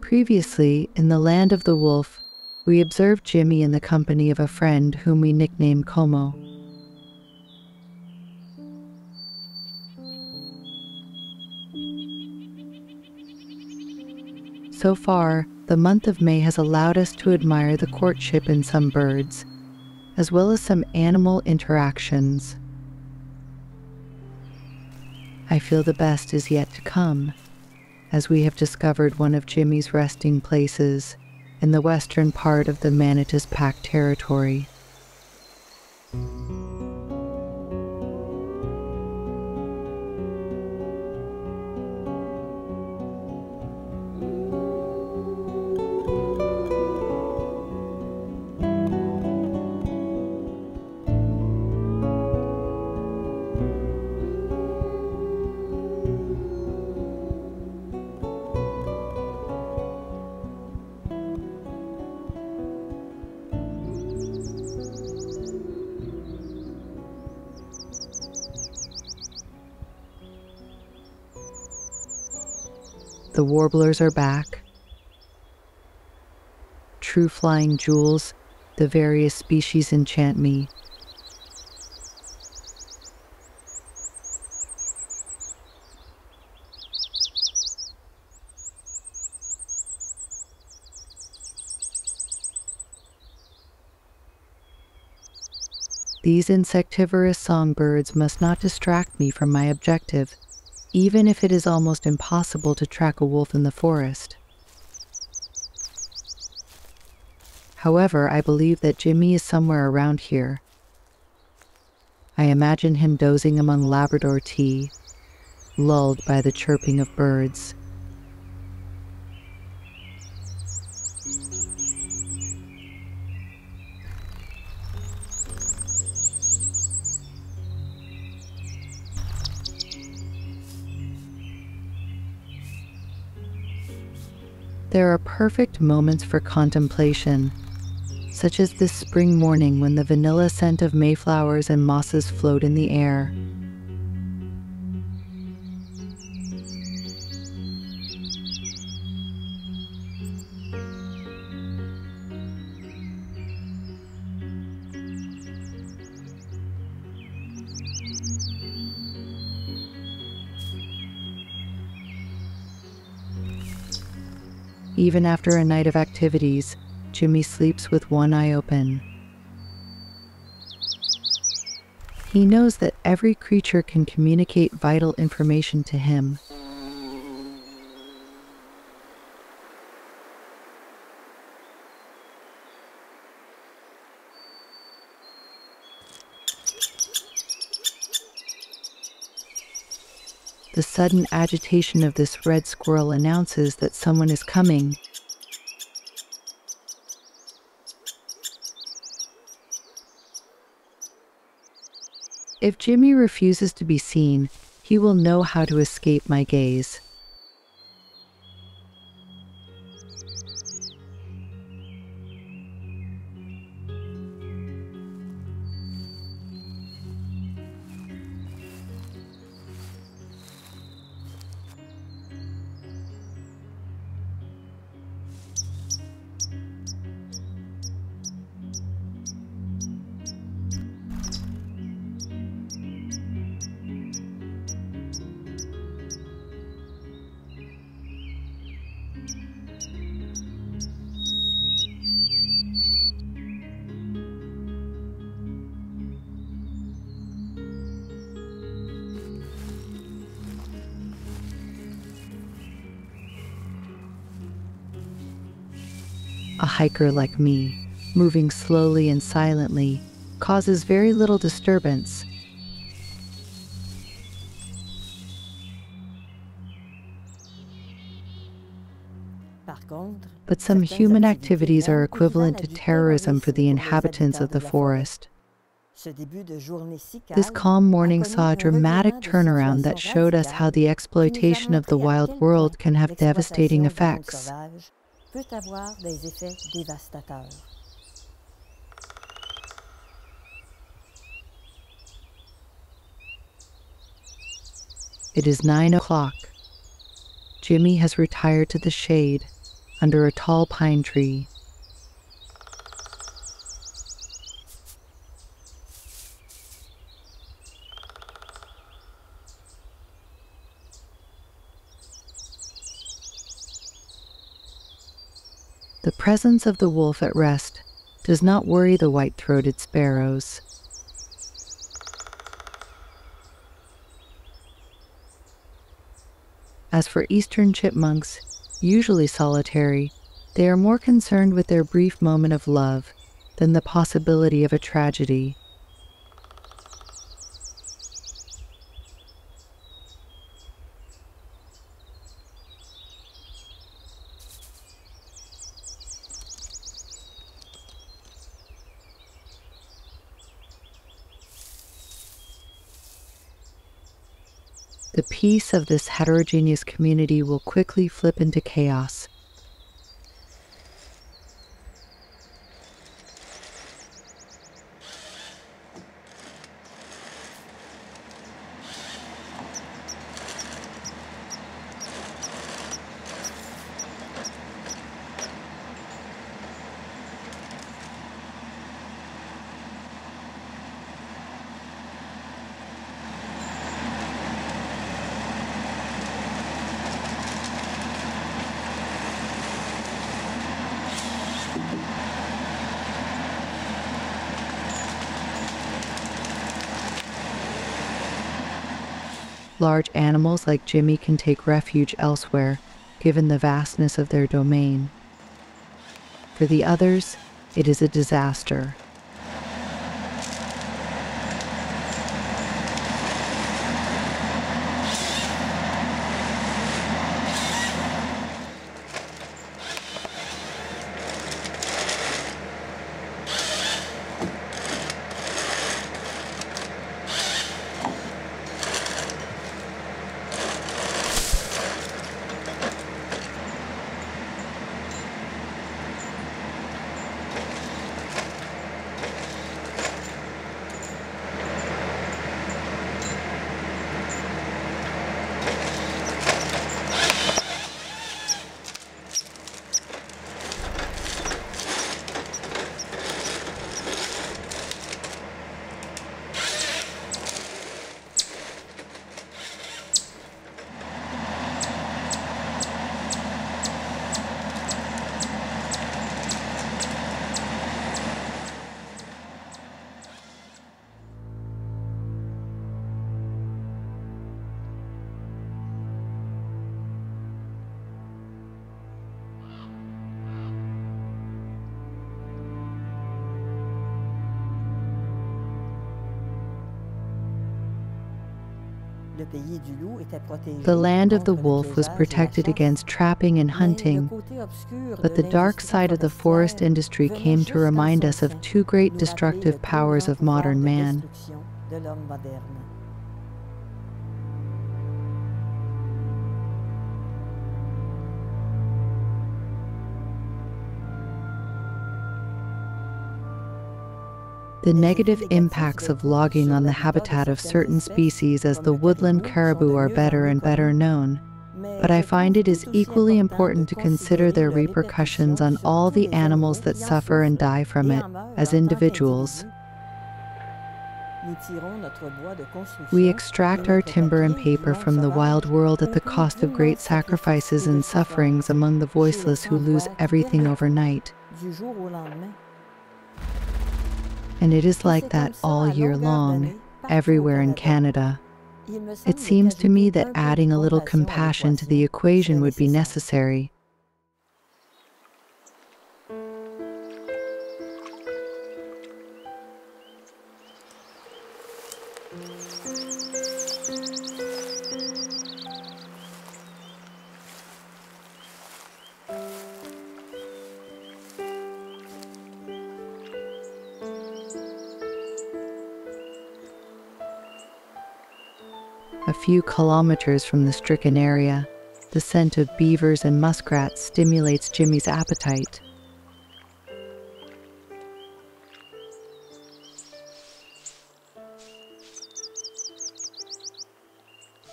Previously, in the land of the wolf, we observed Jimmy in the company of a friend whom we nicknamed Como. So far, the month of May has allowed us to admire the courtship in some birds, as well as some animal interactions. I feel the best is yet to come, as we have discovered one of Jimmy's resting places in the western part of the Manatus Pack territory. The warblers are back. True flying jewels, the various species enchant me. These insectivorous songbirds must not distract me from my objective, even if it is almost impossible to track a wolf in the forest. However, I believe that Jimmy is somewhere around here. I imagine him dozing among Labrador tea, lulled by the chirping of birds. There are perfect moments for contemplation, such as this spring morning when the vanilla scent of mayflowers and mosses float in the air. Even after a night of activities, Jimmy sleeps with one eye open. He knows that every creature can communicate vital information to him. The sudden agitation of this red squirrel announces that someone is coming. If Jimmy refuses to be seen, he will know how to escape my gaze. A hiker like me, moving slowly and silently, causes very little disturbance. But some human activities are equivalent to terrorism for the inhabitants of the forest. This calm morning saw a dramatic turnaround that showed us how the exploitation of the wild world can have devastating effects. It is 9 o'clock. Jimmy has retired to the shade, under a tall pine tree. The presence of the wolf at rest does not worry the white-throated sparrows. As for eastern chipmunks, usually solitary, they are more concerned with their brief moment of love than the possibility of a tragedy. The peace of this heterogeneous community will quickly flip into chaos. Large animals like Jimmy can take refuge elsewhere, given the vastness of their domain. For the others, it is a disaster. The land of the wolf was protected against trapping and hunting, but the dark side of the forest industry came to remind us of two great destructive powers of modern man. The negative impacts of logging on the habitat of certain species as the woodland caribou are better and better known, but I find it is equally important to consider their repercussions on all the animals that suffer and die from it as individuals. We extract our timber and paper from the wild world at the cost of great sacrifices and sufferings among the voiceless who lose everything overnight. And it is like that all year long, everywhere in Canada. It seems to me that adding a little compassion to the equation would be necessary. A few kilometers from the stricken area, the scent of beavers and muskrats stimulates Jimmy's appetite.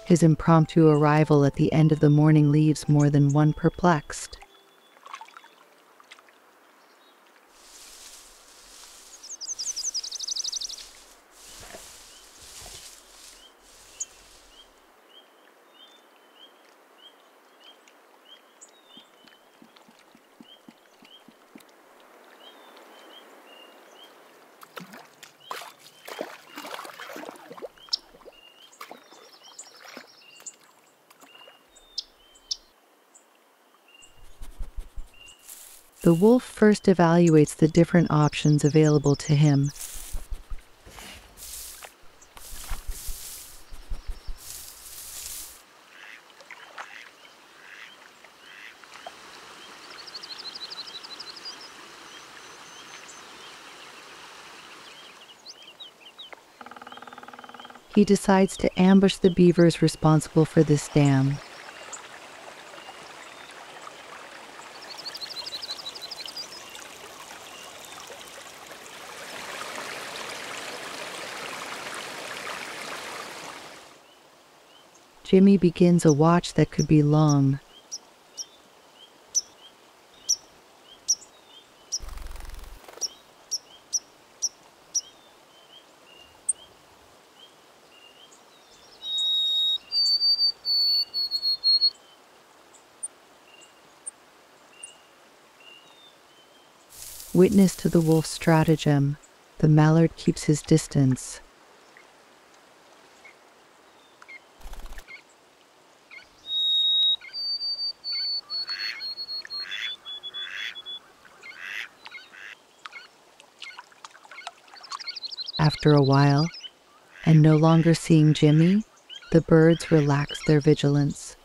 His impromptu arrival at the end of the morning leaves more than one perplexed. The wolf first evaluates the different options available to him. He decides to ambush the beavers responsible for this dam. Jimmy begins a watch that could be long. Witness to the wolf's stratagem, the mallard keeps his distance. After a while, and no longer seeing Jimmy, the birds relax their vigilance.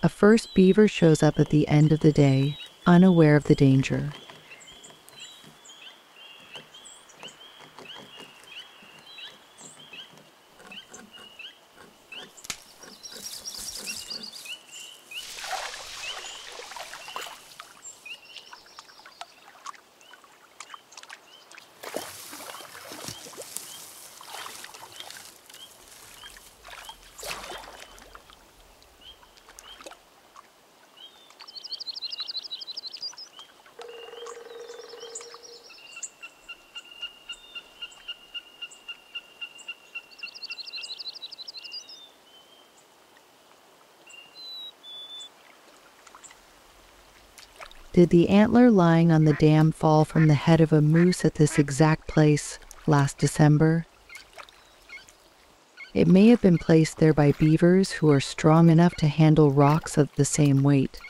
A first beaver shows up at the end of the day, unaware of the danger. Did the antler lying on the dam fall from the head of a moose at this exact place last December? It may have been placed there by beavers who are strong enough to handle rocks of the same weight.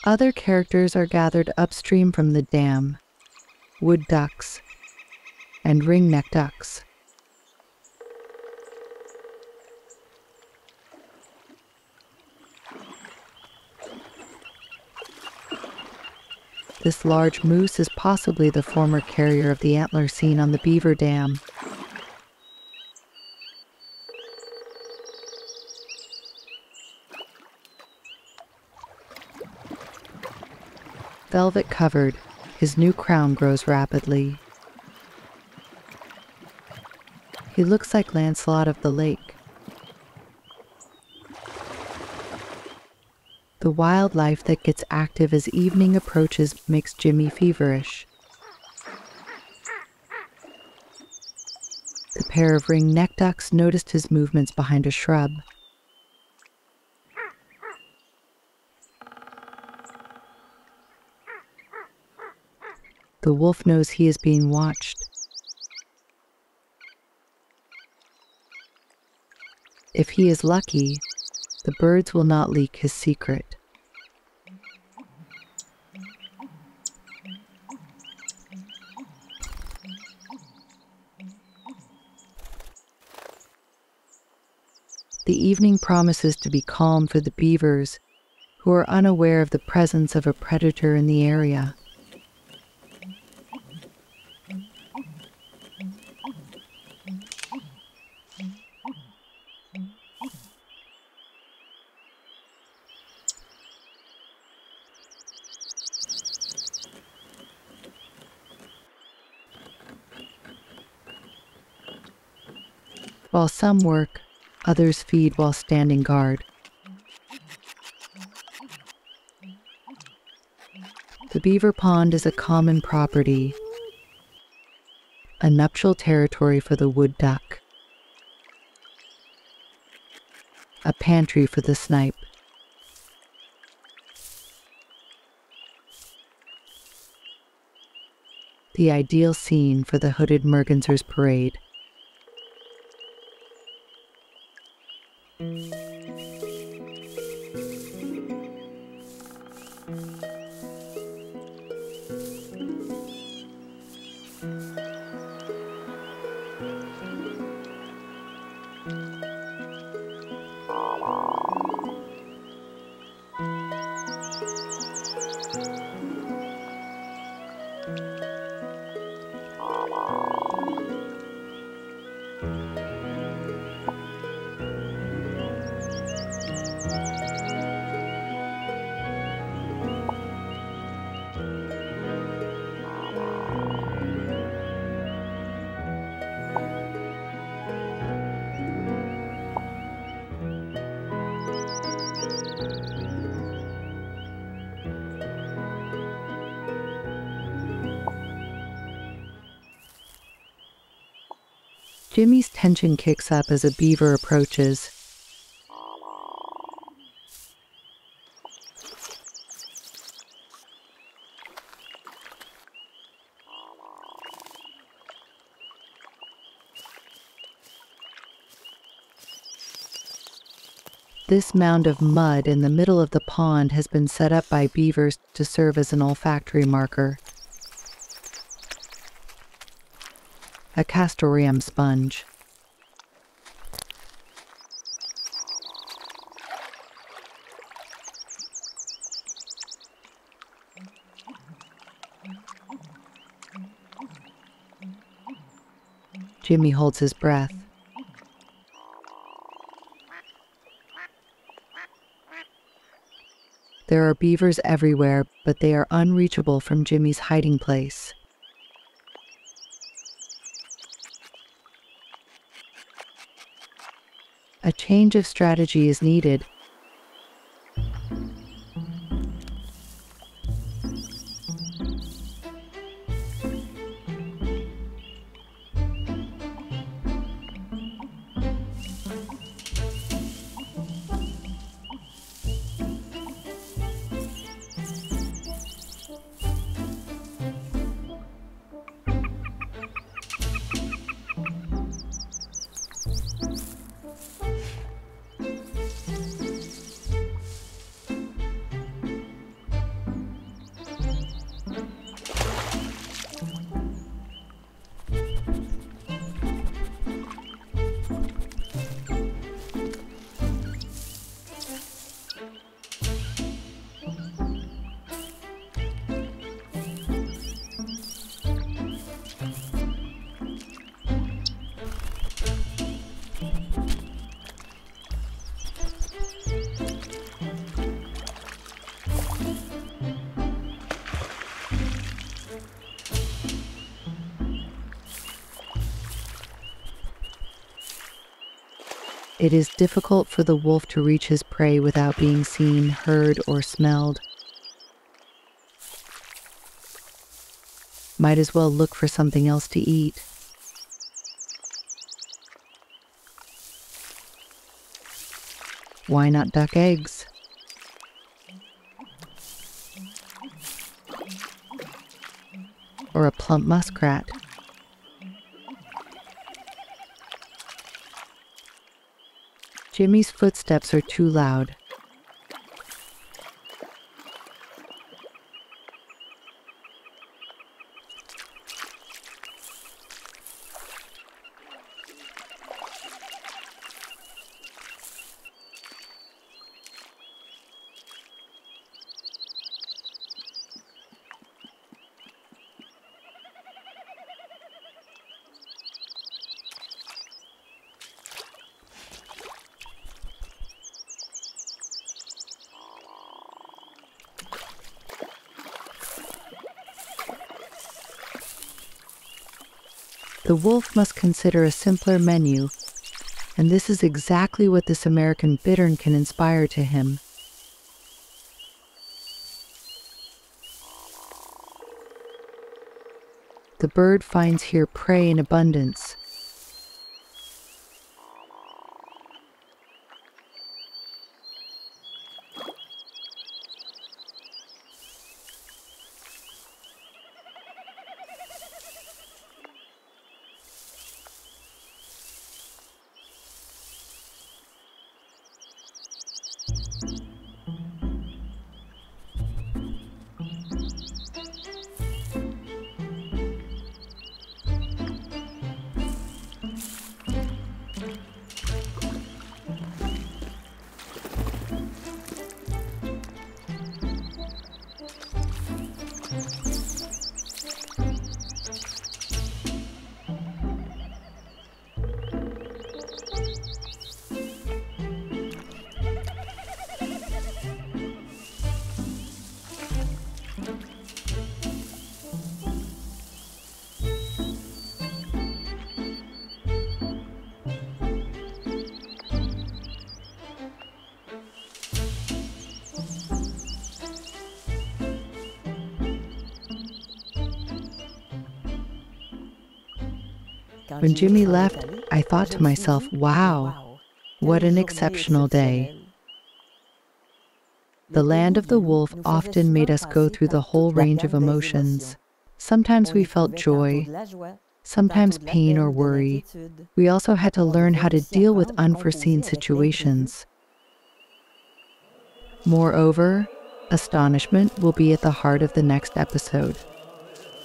Other characters are gathered upstream from the dam: wood ducks and ring-necked ducks. This large moose is possibly the former carrier of the antler seen on the beaver dam. Velvet covered, his new crown grows rapidly. He looks like Lancelot of the Lake. The wildlife that gets active as evening approaches makes Jimmy feverish. The pair of ring-necked ducks noticed his movements behind a shrub. The wolf knows he is being watched. If he is lucky, the birds will not leak his secret. The evening promises to be calm for the beavers, who are unaware of the presence of a predator in the area. While some work, others feed while standing guard. The beaver pond is a common property, a nuptial territory for the wood duck, a pantry for the snipe, the ideal scene for the hooded mergansers parade. Jimmy's tension kicks up as a beaver approaches. This mound of mud in the middle of the pond has been set up by beavers to serve as an olfactory marker. A castoreum sponge. Jimmy holds his breath. There are beavers everywhere, but they are unreachable from Jimmy's hiding place. A change of strategy is needed. It is difficult for the wolf to reach his prey without being seen, heard, or smelled. Might as well look for something else to eat. Why not duck eggs? Or a plump muskrat? Jimmy's footsteps are too loud. The wolf must consider a simpler menu, and this is exactly what this American bittern can inspire to him. The bird finds here prey in abundance. When Jimmy left, I thought to myself, wow, what an exceptional day. The land of the wolf often made us go through the whole range of emotions. Sometimes we felt joy, sometimes pain or worry. We also had to learn how to deal with unforeseen situations. Moreover, astonishment will be at the heart of the next episode.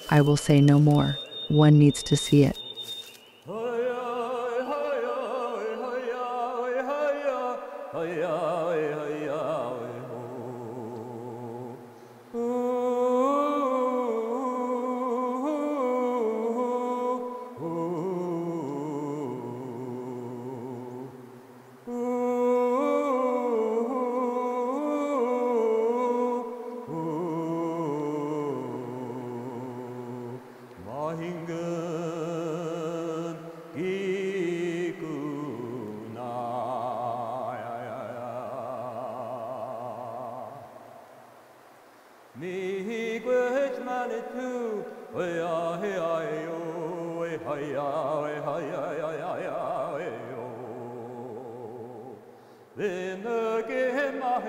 I will say no more. One needs to see it. Then again, my